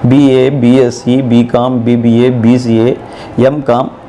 BA, BSc, BCom, BBA, BCA, MCom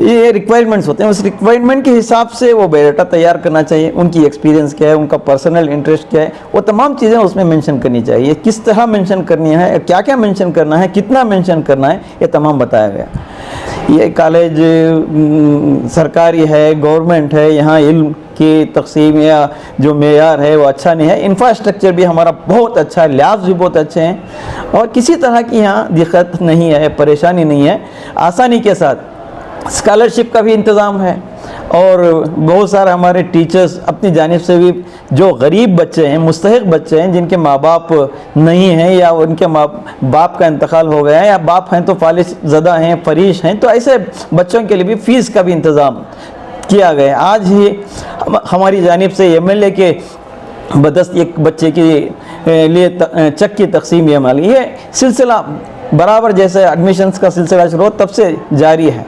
یہ requirements ہوتے ہیں, اس ریکوائرمنٹ کے حساب سے وہ بایوڈاٹا تیار کرنا چاہیے. ان کی ایکسپیرینس کیا ہے, ان کا پرسنل انٹرسٹ کیا ہے, وہ تمام چیزیں اس میں مینشن کرنی چاہیے. کس طرح مینشن کرنی ہے, کیا کیا مینشن کرنا ہے, کتنا مینشن کرنا ہے, یہ تمام بتایا گیا. یہ کالج سرکاری ہے, گورنمنٹ ہے, یہاں علم کی تقسیم یا جو معیار ہے وہ اچھا نہیں ہے. انفراسٹرکچر بھی ہمارا بہت اچھا ہے, لیبس بھی بہت اچھے ہیں, اور کسی طرح کی یہاں دقت نہیں ہے, پریشانی نہیں ہے. آسانی کے ساتھ اسکالرشپ کا بھی انتظام ہے, اور بہت سارے ہمارے ٹیچرز اپنی جانب سے بھی جو غریب بچے ہیں, مستحق بچے ہیں, جن کے ماں باپ نہیں ہیں یا ان کے ماں باپ کا انتقال ہو گیا ہے, یا باپ ہیں تو فالج زدہ ہیں, فریش ہیں, تو ایسے بچوں کے لیے بھی فیس کا بھی انتظام کیا گیا. آج ہی ہماری جانب سے ایم ایل اے کے بدست ایک بچے کے لیے چیک کی تقسیم یہ سلسلہ برابر جیسے ایڈمیشنز کا سلسلہ شروع تب سے جاری ہے.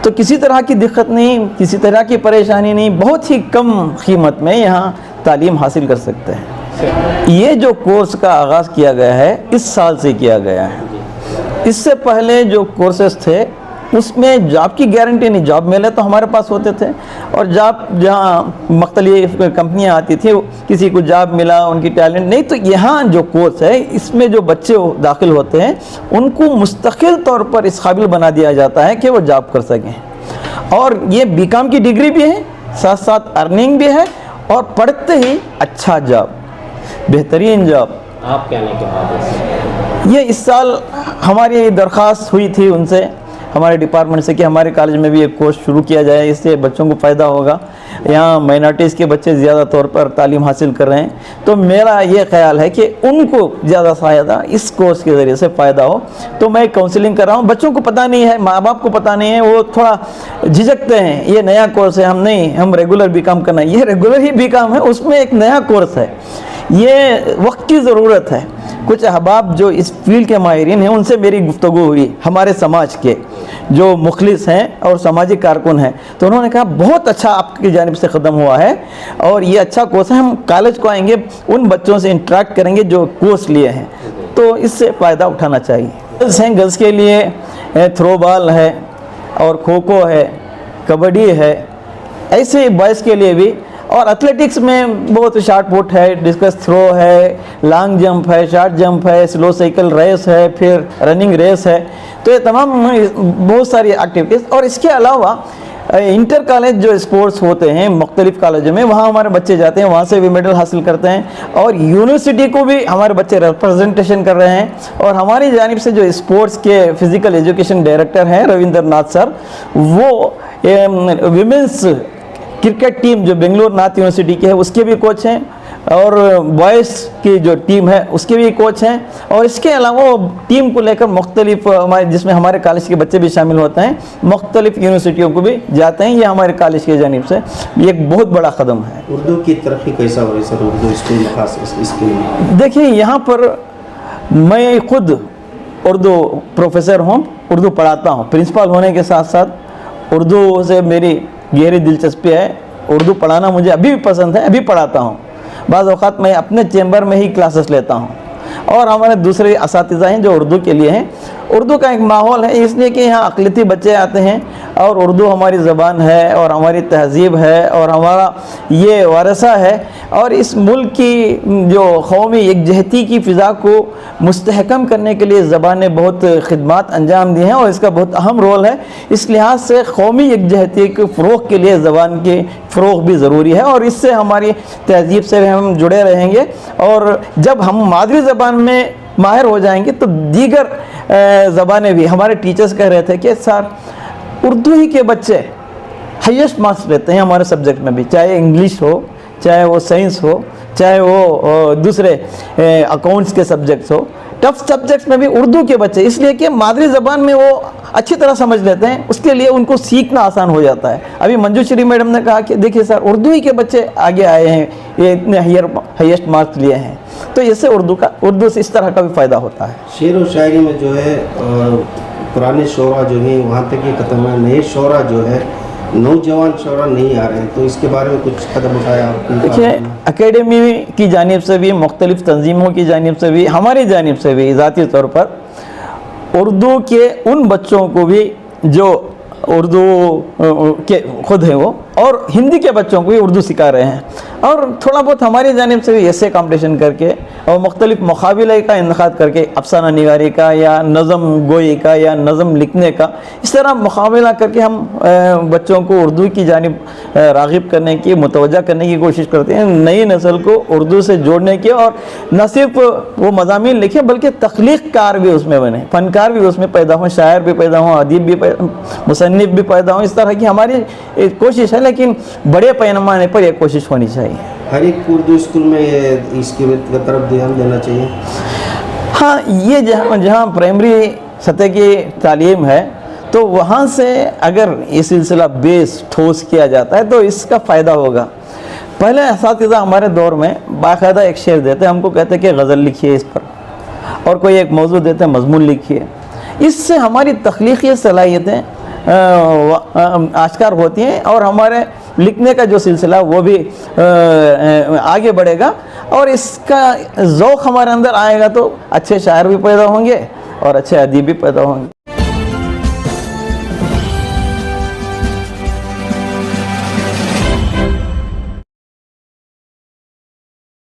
تو کسی طرح کی دقت نہیں, کسی طرح کی پریشانی نہیں, بہت ہی کم قیمت میں یہاں تعلیم حاصل کر سکتے ہیں. یہ جو کورس کا آغاز کیا گیا ہے اس سال سے کیا گیا ہے. اس سے پہلے جو کورسز تھے اس میں جاب کی گارنٹی نہیں, جاب میلے تو ہمارے پاس ہوتے تھے, اور جاب جہاں مختلف کمپنیاں آتی تھی, کسی کو جاب ملا, ان کی ٹیلنٹ نہیں. تو یہاں جو کورس ہے اس میں جو بچے داخل ہوتے ہیں ان کو مستقل طور پر اس قابل بنا دیا جاتا ہے کہ وہ جاب کر سکیں, اور یہ بی کام کی ڈگری بھی ہے, ساتھ ساتھ ارننگ بھی ہے, اور پڑھتے ہی اچھا جاب, بہترین جاب. آپ کہنے کے بعد یہ اس سال ہماری درخواست ہوئی تھی ان سے, ہمارے ڈپارٹمنٹ سے, کہ ہمارے کالج میں بھی ایک کورس شروع کیا جائے, اس سے بچوں کو فائدہ ہوگا. یہاں مائنارٹیز کے بچے زیادہ طور پر تعلیم حاصل کر رہے ہیں, تو میرا یہ خیال ہے کہ ان کو زیادہ فائدہ اس کورس کے ذریعے سے فائدہ ہو. تو میں کاؤنسلنگ کر رہا ہوں. بچوں کو پتہ نہیں ہے, ماں باپ کو پتہ نہیں ہے, وہ تھوڑا جھجکتے ہیں, یہ نیا کورس ہے, ہم ریگولر بی کام کرنا ہے. یہ ریگولر ہی بی کام ہے, اس میں ایک نیا کورس ہے, یہ وقت کی ضرورت ہے. کچھ احباب جو اس فیلڈ کے ماہرین ہیں ان سے میری گفتگو ہوئی, ہمارے سماج کے جو مخلص ہیں اور سماجی کارکن ہیں, تو انہوں نے کہا بہت اچھا آپ کی جانب سے قدم ہوا ہے, اور یہ اچھا کورس ہے, ہم کالج کو آئیں گے, ان بچوں سے انٹریکٹ کریں گے جو کورس لیے ہیں, تو اس سے فائدہ اٹھانا چاہیے. گرلز کے لیے تھرو بال ہے, اور کھوکھو ہے, کبڈی ہے, ایسے بوائز کے لیے بھی, اور ایتھلیٹکس میں بہت شارٹ پٹ ہے, ڈسکس تھرو ہے, لانگ جمپ ہے, شارٹ جمپ ہے, سلو سائیکل ریس ہے, پھر رننگ ریس ہے. تو یہ تمام بہت ساری ایکٹیویٹیز. اور اس کے علاوہ انٹر کالج جو اسپورٹس ہوتے ہیں مختلف کالجوں میں, وہاں ہمارے بچے جاتے ہیں, وہاں سے بھی میڈل حاصل کرتے ہیں, اور یونیورسٹی کو بھی ہمارے بچے ریپرزنٹیشن کر رہے ہیں. اور ہماری جانب سے جو اسپورٹس کے فزیکل ایجوکیشن ڈائریکٹر ہیں رویندر ناتھ سر, وہ ویمنس کرکٹ ٹیم جو بنگلور نارتھ یونیورسٹی کی ہے اس کے بھی کوچ ہیں, اور بوائز کی جو ٹیم ہے اس کے بھی کوچ ہیں. اور اس کے علاوہ ٹیم کو لے کر مختلف جس میں ہمارے کالج کے بچے بھی شامل ہوتے ہیں, مختلف یونیورسٹیوں کو بھی جاتے ہیں. یہ ہمارے کالج کی جانب سے یہ ایک بہت بڑا قدم ہے. اردو کی ترقی کیسا ہو رہی سر, اردو اسکول خاص اس کے لیے؟ دیکھیں, یہاں پر میں خود اردو پروفیسر ہوں, اردو پڑھاتا ہوں, پرنسپل ہونے کے ساتھ ساتھ اردو سے میری گہری دلچسپی ہے. اردو پڑھانا مجھے ابھی بھی پسند ہے, ابھی پڑھاتا ہوں. بعض اوقات میں اپنے چیمبر میں ہی کلاسز لیتا ہوں, اور ہمارے دوسرے اساتذہ ہیں جو اردو کے لیے ہیں. اردو کا ایک ماحول ہے, اس لیے کہ یہاں اقلیتی بچے آتے ہیں, اور اردو ہماری زبان ہے, اور ہماری تہذیب ہے, اور ہمارا یہ ورثہ ہے. اور اس ملک کی جو قومی یکجہتی کی فضا کو مستحکم کرنے کے لیے زبان نے بہت خدمات انجام دی ہیں, اور اس کا بہت اہم رول ہے. اس لحاظ سے قومی یکجہتی کے فروغ کے لیے زبان کے فروغ بھی ضروری ہے, اور اس سے ہماری تہذیب سے ہم جڑے رہیں گے. اور جب ہم مادری زبان میں ماہر ہو جائیں گے تو دیگر زبانیں بھی. ہمارے ٹیچرز کہہ رہے تھے کہ سر اردو ہی کے بچے ہائیسٹ مارکس لیتے ہیں ہمارے سبجیکٹ میں بھی, چاہے انگلش ہو, چاہے وہ سائنس ہو, چاہے وہ دوسرے اکاؤنٹس کے سبجیکٹس ہو. ٹف سبجیکٹس میں بھی اردو کے بچے, اس لیے کہ مادری زبان میں وہ اچھی طرح سمجھ لیتے ہیں, اس کے لیے ان کو سیکھنا آسان ہو جاتا ہے. ابھی منجو شری میڈم نے کہا کہ دیکھیے سر اردو ہی کے بچے آگے آئے ہیں, یہ اتنے ہائیسٹ مارکس لیے ہیں. تو اس سے اردو سے اس طرح کا بھی فائدہ ہوتا ہے. شعر و شاعری میں جو ہے پرانے شعراء جو ہیں وہاں تک یہ ختم ہے, نئے شعراء جو ہے نوجوان شعراء نہیں آ رہے ہیں, تو اس کے بارے میں کچھ قدم اٹھایا آپ؟ دیکھیے, اکیڈمی کی جانب سے بھی, مختلف تنظیموں کی جانب سے بھی, ہماری جانب سے بھی ذاتی طور پر اردو کے ان بچوں کو بھی جو اردو کے خود ہیں وہ، اور ہندی کے بچوں کو بھی اردو سکھا رہے ہیں، اور تھوڑا بہت ہماری جانب سے بھی ایسے کمپٹیشن کر کے اور مختلف مقابلے کا انعقاد کر کے افسانہ نگاری کا یا نظم گوئی کا یا نظم لکھنے کا، اس طرح مقابلہ کر کے ہم بچوں کو اردو کی جانب راغب کرنے کی، متوجہ کرنے کی کوشش کرتے ہیں، نئی نسل کو اردو سے جوڑنے کی، اور نہ صرف وہ مضامین لکھیں بلکہ تخلیق کار بھی اس میں بنے، فنکار بھی اس میں پیدا ہوں، شاعر بھی پیدا ہوں، ادیب بھی مصنف بھی پیدا ہوں۔ اس طرح کی ہماری کوشش ہے، لیکن بڑے پیمانے پر یہ کوشش ہونی چاہیے۔ ہر ایک اردو اسکول میں اس کی طرف دھیان دینا چاہیے۔ ہاں، یہ جہاں پرائمری سطح کی تعلیم ہے تو وہاں سے اگر یہ سلسلہ بیس ٹھوس کیا جاتا ہے تو اس کا فائدہ ہوگا۔ پہلے اساتذہ ہمارے دور میں باقاعدہ ایک شعر دیتے، ہم کو کہتے کہ غزل لکھیے اس پر، اور کوئی ایک موضوع دیتے مضمون لکھیے۔ اس سے ہماری تخلیقی صلاحیتیں آشکار ہوتی ہیں، اور ہمارے لکھنے کا جو سلسلہ وہ بھی آگے بڑھے گا، اور اس کا ذوق ہمارے اندر آئے گا تو اچھے شاعر بھی پیدا ہوں گے اور اچھے ادیب بھی پیدا ہوں گے۔